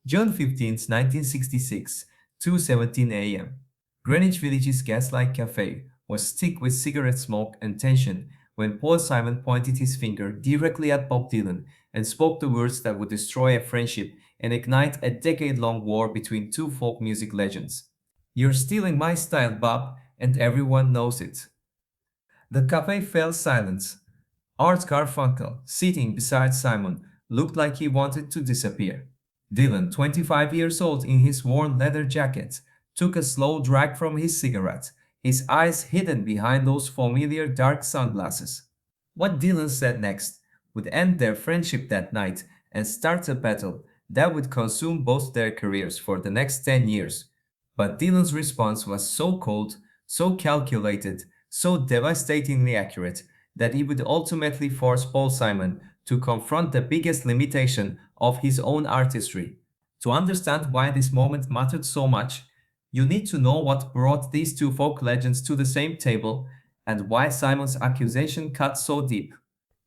June 15, 1966, 2:17 a.m. Greenwich Village's Gaslight Cafe was thick with cigarette smoke and tension when Paul Simon pointed his finger directly at Bob Dylan and spoke the words that would destroy a friendship and ignite a decade-long war between two folk music legends. You're stealing my style, Bob, and everyone knows it. The cafe fell silent. Art Garfunkel, sitting beside Simon, looked like he wanted to disappear. Dylan, 25 years old in his worn leather jacket, took a slow drag from his cigarette, his eyes hidden behind those familiar dark sunglasses. What Dylan said next would end their friendship that night and start a battle that would consume both their careers for the next 10 years. But Dylan's response was so cold, so calculated, so devastatingly accurate that he would ultimately force Paul Simon to confront the biggest limitation of his own artistry. To understand why this moment mattered so much, you need to know what brought these two folk legends to the same table and why Simon's accusation cut so deep.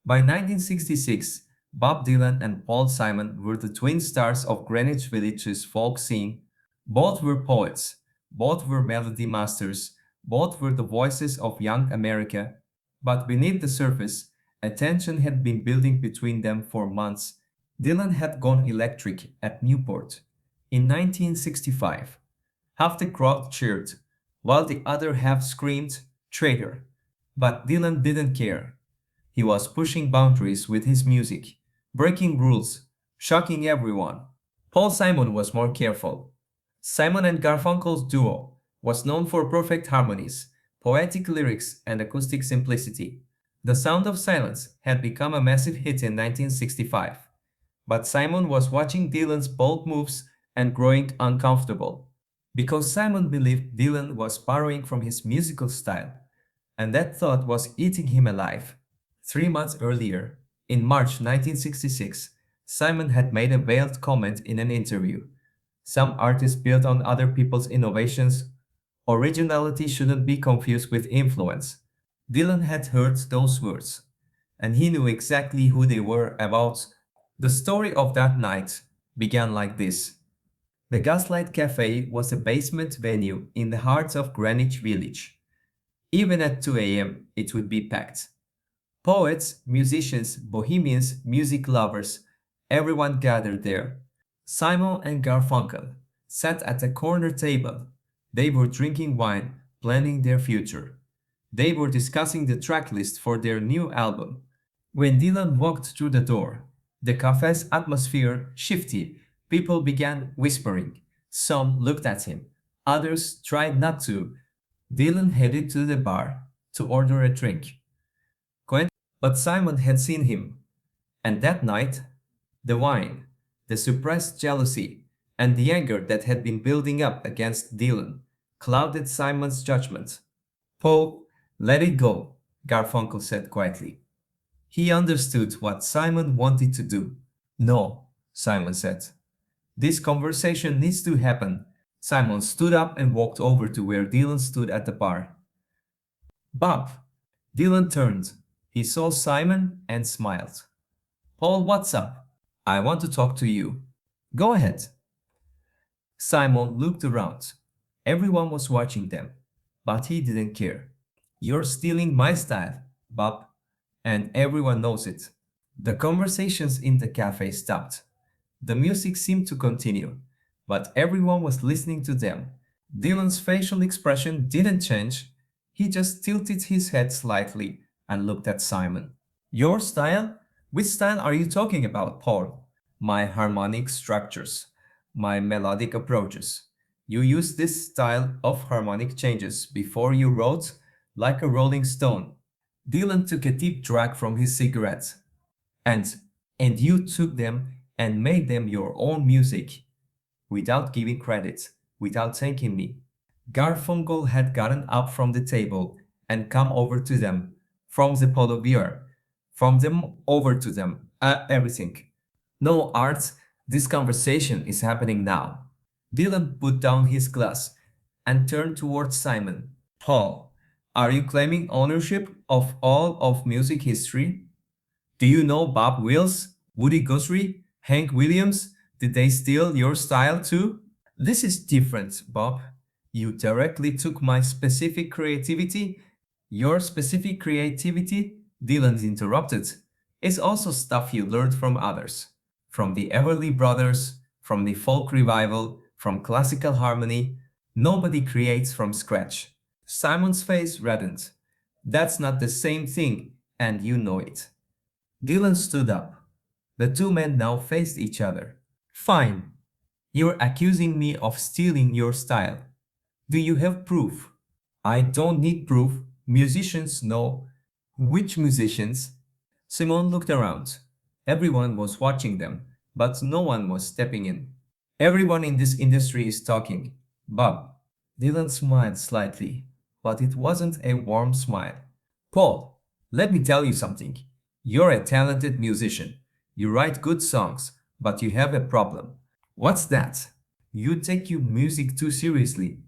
By 1966, Bob Dylan and Paul Simon were the twin stars of Greenwich Village's folk scene. Both were poets, both were melody masters, both were the voices of young America, but beneath the surface, a tension had been building between them for months. Dylan had gone electric at Newport in 1965. Half the crowd cheered, while the other half screamed, "Traitor." But Dylan didn't care. He was pushing boundaries with his music, breaking rules, shocking everyone. Paul Simon was more careful. Simon and Garfunkel's duo was known for perfect harmonies, poetic lyrics, and acoustic simplicity. The Sound of Silence had become a massive hit in 1965, but Simon was watching Dylan's bold moves and growing uncomfortable. Because Simon believed Dylan was borrowing from his musical style, and that thought was eating him alive. 3 months earlier, in March 1966, Simon had made a veiled comment in an interview. Some artists build on other people's innovations. Originality shouldn't be confused with influence. Dylan had heard those words, and he knew exactly who they were about. The story of that night began like this. The Gaslight Cafe was a basement venue in the heart of Greenwich Village. Even at 2 a.m., it would be packed. Poets, musicians, bohemians, music lovers, everyone gathered there. Simon and Garfunkel sat at a corner table. They were drinking wine, planning their future. They were discussing the track list for their new album. When Dylan walked through the door, the cafe's atmosphere shifted. People began whispering. Some looked at him. Others tried not to. Dylan headed to the bar to order a drink. But Simon had seen him. And that night, the wine, the suppressed jealousy, and the anger that had been building up against Dylan clouded Simon's judgment. "Paul, let it go," Garfunkel said quietly. He understood what Simon wanted to do. "No," Simon said. "This conversation needs to happen." Simon stood up and walked over to where Dylan stood at the bar. "Bob." Dylan turned. He saw Simon and smiled. "Paul, what's up?" "I want to talk to you." "Go ahead." Simon looked around. Everyone was watching them, but he didn't care. "You're stealing my style, Bob, and everyone knows it." The conversations in the cafe stopped. The music seemed to continue, but everyone was listening to them. Dylan's facial expression didn't change. He just tilted his head slightly and looked at Simon. "Your style? Which style are you talking about, Paul?" "My harmonic structures, my melodic approaches. You used this style of harmonic changes before you wrote like a rolling stone." Dylan took a deep drag from his cigarette. And, and you took them and made them your own music, without giving credit, without thanking me." Garfunkel had gotten up from the table and come over to them, from the polo beer, from them over to them, everything. "No, Art, this conversation is happening now." Dylan put down his glass and turned towards Simon. "Paul, are you claiming ownership of all of music history? Do you know Bob Wills, Woody Guthrie, Hank Williams, Did they steal your style too? This is different, Bob. You directly took my specific creativity. Your specific creativity, Dylan interrupted, is also stuff you learned from others. From the Everly Brothers, from the folk revival, from classical harmony. Nobody creates from scratch. Simon's face reddened. That's not the same thing, and you know it. Dylan stood up. The two men now faced each other. Fine. You're accusing me of stealing your style. Do you have proof? I don't need proof. Musicians know. Which musicians? Simone looked around. Everyone was watching them, but no one was stepping in. Everyone in this industry is talking. Bob. Dylan smiled slightly, but it wasn't a warm smile. Paul, let me tell you something. You're a talented musician. You write good songs, but you have a problem. What's that? You take your music too seriously,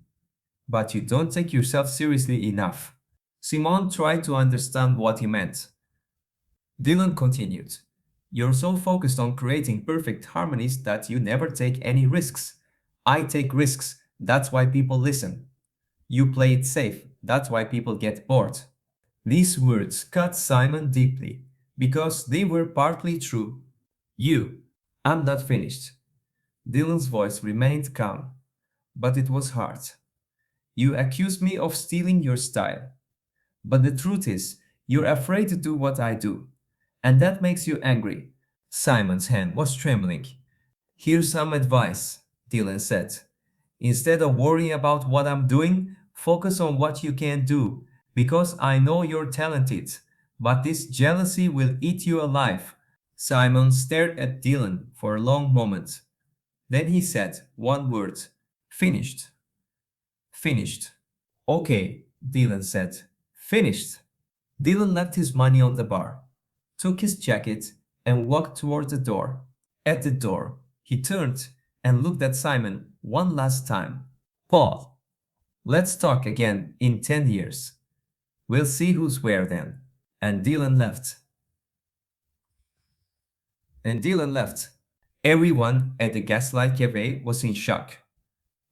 but you don't take yourself seriously enough. Simon tried to understand what he meant. Dylan continued. You're so focused on creating perfect harmonies that you never take any risks. I take risks, that's why people listen. You play it safe, that's why people get bored. These words cut Simon deeply, because they were partly true. I'm not finished. Dylan's voice remained calm, but it was hard. You accuse me of stealing your style. But the truth is, you're afraid to do what I do. And that makes you angry. Simon's hand was trembling. Here's some advice, Dylan said. Instead of worrying about what I'm doing, focus on what you can do. Because I know you're talented. But this jealousy will eat you alive. Simon stared at Dylan for a long moment. Then he said one word. Finished. Finished. Okay, Dylan said. Finished. Dylan left his money on the bar, took his jacket, and walked toward the door. At the door, he turned and looked at Simon one last time. Paul, let's talk again in 10 years. We'll see who's where then. And Dylan left. Everyone at the Gaslight Cafe was in shock.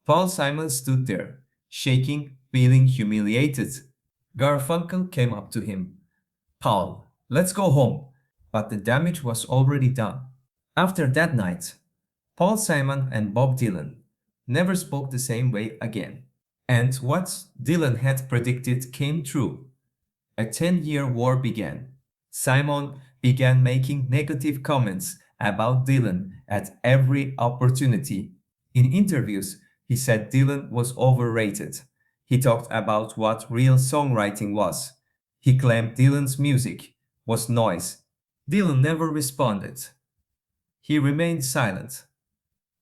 Paul Simon stood there, shaking, feeling humiliated. Garfunkel came up to him. Paul, let's go home. But the damage was already done. After that night, Paul Simon and Bob Dylan never spoke the same way again. And what Dylan had predicted came true. A 10-year war began. Simon began making negative comments about Dylan at every opportunity. In interviews, he said Dylan was overrated. He talked about what real songwriting was. He claimed Dylan's music was noise. Dylan never responded. He remained silent.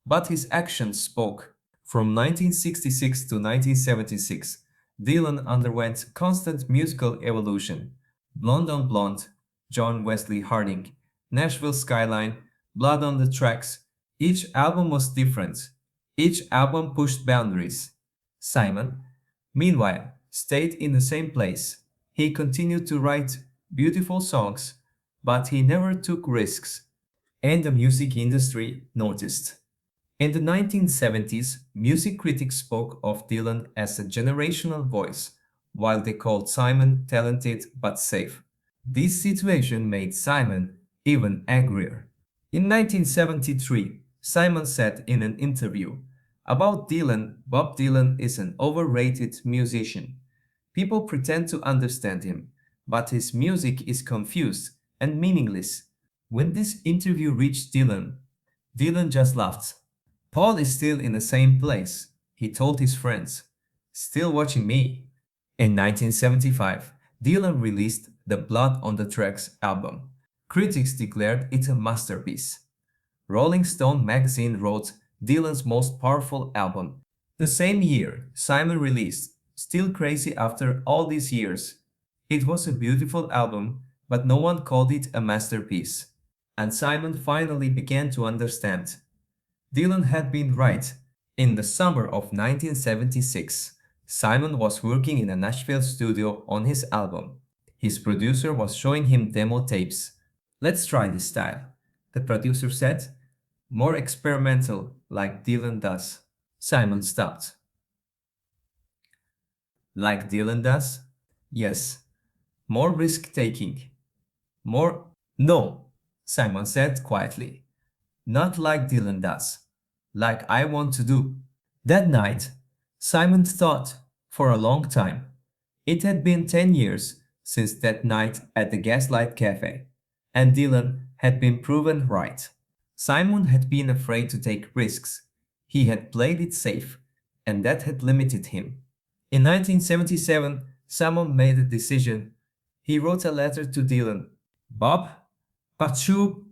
But his actions spoke. From 1966 to 1976, Dylan underwent constant musical evolution. Blonde on Blonde, John Wesley Harding, Nashville Skyline, Blood on the Tracks. Each album was different. Each album pushed boundaries. Simon, meanwhile, stayed in the same place. He continued to write beautiful songs, but he never took risks. And the music industry noticed. In the 1970s, music critics spoke of Dylan as a generational voice, while they called Simon talented but safe. This situation made Simon even angrier. In 1973, Simon said in an interview, about Dylan, Bob Dylan is an overrated musician. People pretend to understand him, but his music is confused and meaningless. When this interview reached Dylan, Dylan just laughed. Paul is still in the same place, he told his friends. Still watching me. In 1975, Dylan released the Blood on the Tracks album. Critics declared it a masterpiece. Rolling Stone magazine wrote Dylan's most powerful album. The same year, Simon released Still Crazy After All These Years. It was a beautiful album, but no one called it a masterpiece. And Simon finally began to understand. Dylan had been right. In the summer of 1976, Simon was working in a Nashville studio on his album. His producer was showing him demo tapes. Let's try this style, the producer said. More experimental, like Dylan does. Simon stopped. Like Dylan does? Yes. More risk taking. More. No, Simon said quietly. Not like Dylan does. Like I want to do. That night, Simon thought for a long time. It had been 10 years since that night at the Gaslight Cafe, and Dylan had been proven right. Simon had been afraid to take risks. He had played it safe, and that had limited him. In 1977, Simon made a decision. He wrote a letter to Dylan. Bob, Pachu,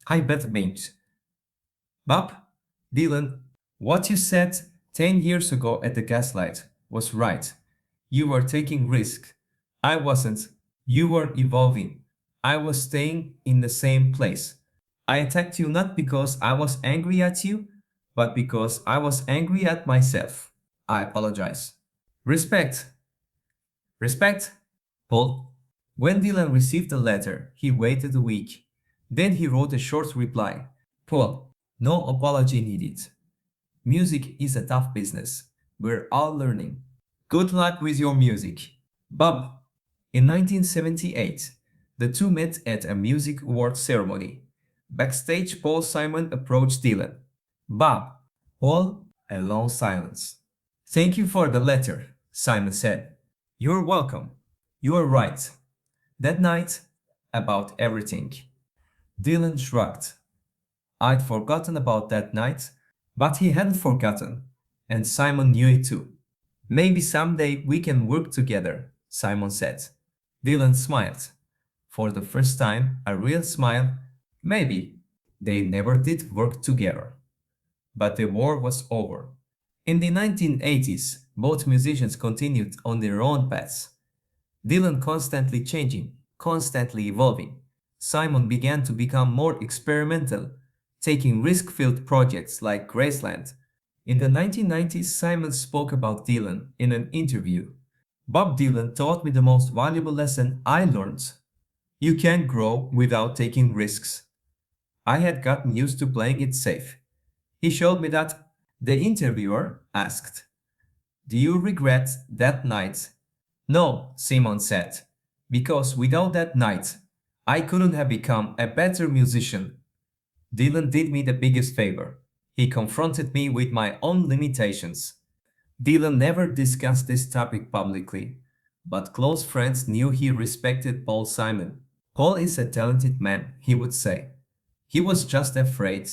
I bet means. Bob, Dylan, what you said 10 years ago at the Gaslight was right. You were taking risk. I wasn't. You were evolving. I was staying in the same place. I attacked you not because I was angry at you, but because I was angry at myself. I apologize. Respect. Respect. Paul. When Dylan received the letter, he waited a week. Then he wrote a short reply. Paul, no apology needed. Music is a tough business. We're all learning. Good luck with your music. Bob. In 1978, the two met at a music awards ceremony. Backstage, Paul Simon approached Dylan. Bob. Paul, a long silence. Thank you for the letter, Simon said. You're welcome. You are right. That night, about everything. Dylan shrugged. I'd forgotten about that night, but he hadn't forgotten, and Simon knew it too. Maybe someday we can work together, Simon said. Dylan smiled. For the first time, a real smile. Maybe. They never did work together. But the war was over. In the 1980s, both musicians continued on their own paths. Dylan constantly changing, constantly evolving. Simon began to become more experimental, taking risk-filled projects like Graceland. In the 1990s, Simon spoke about Dylan in an interview. Bob Dylan taught me the most valuable lesson I learned. You can't grow without taking risks. I had gotten used to playing it safe. He showed me that. The interviewer asked, do you regret that night? No, Simon said, because without that night, I couldn't have become a better musician. Dylan did me the biggest favor. He confronted me with my own limitations. Dylan never discussed this topic publicly, but close friends knew he respected Paul Simon. Paul is a talented man, he would say. He was just afraid.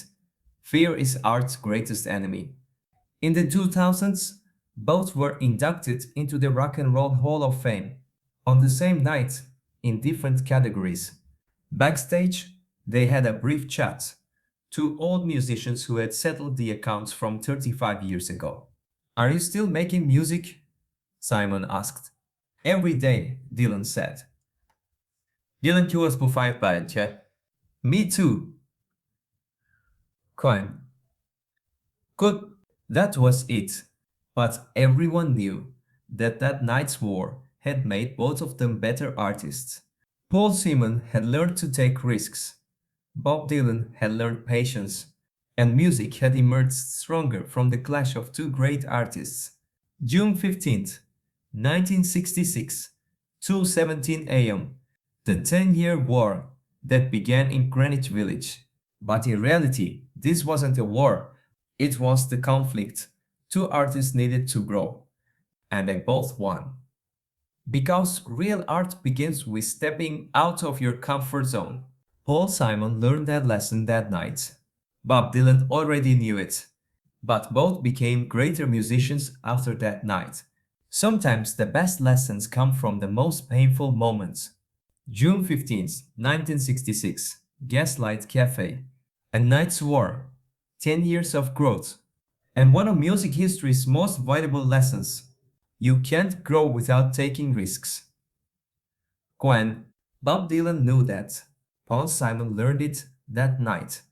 Fear is art's greatest enemy. In the 2000s, both were inducted into the Rock and Roll Hall of Fame on the same night in different categories. Backstage, they had a brief chat. Two old musicians who had settled the accounts from 35 years ago. Are you still making music? Simon asked. Every day, Dylan said. Dylan QS på 5 bence. Me too. Coin. Good. That was it. But everyone knew that that night's war had made both of them better artists. Paul Simon had learned to take risks. Bob Dylan had learned patience. And music had emerged stronger from the clash of two great artists. June 15th, 1966, 2:17 a.m. The 10-year war that began in Greenwich Village. But in reality, this wasn't a war. It was the conflict. Two artists needed to grow, and they both won. Because real art begins with stepping out of your comfort zone. Paul Simon learned that lesson that night. Bob Dylan already knew it, but both became greater musicians after that night. Sometimes the best lessons come from the most painful moments. June 15th, 1966, Gaslight Cafe. A Night's War. 10 years of growth. And one of music history's most valuable lessons. You can't grow without taking risks. Gwen, Bob Dylan knew that. Paul Simon learned it that night.